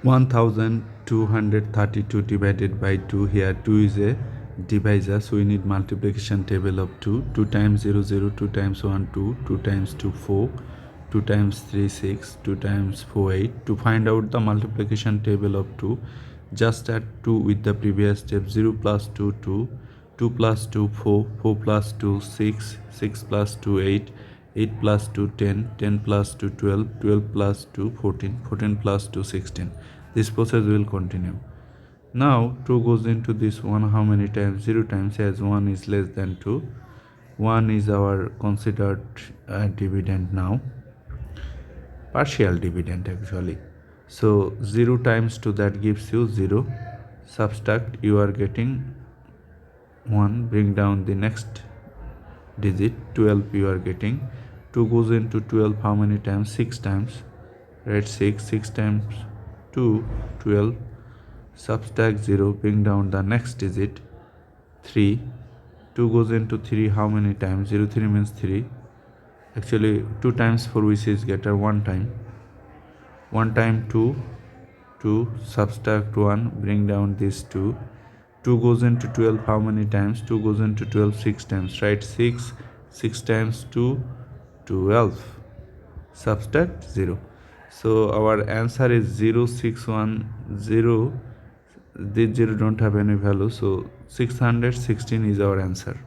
1232 divided by 2. Here 2 is a divisor, so we need multiplication table of 2. 2 times 0 0, 2 times 1 2, 2 times 2 4, 2 times 3 6, 2 times 4 8. To find out the multiplication table of 2, just add 2 with the previous step. 0 plus 2 2, 2 plus 2 4, 4 plus 2 6, 6 plus 2 8, 8 plus 2 10, 10 plus 2 12, 12 plus 2 14, 14 plus 2 16. This process will continue. Now 2 goes into this 1 how many times? 0 times, as 1 is less than 2. 1 is our considered dividend now, partial dividend actually. So 0 times 2, that gives you 0. Subtract, you are getting 1. Bring down the next digit, 12 you are getting. 2 goes into 12 how many times? 6 times. Write 6. 6 times 2, 12. Subtract 0, bring down the next digit, 3. 2 goes into 3 how many times? 0 3 means 3. Actually 2 times 4 which is greater 1 time. 1 time 2, 2. Subtract 1, bring down this 2. 2 goes into 12 how many times? 2 goes into 12 6 times. Write 6. 6 times 2, 12. Subtract 0. So our answer is 0610. This 0 don't have any value, so 616 is our answer.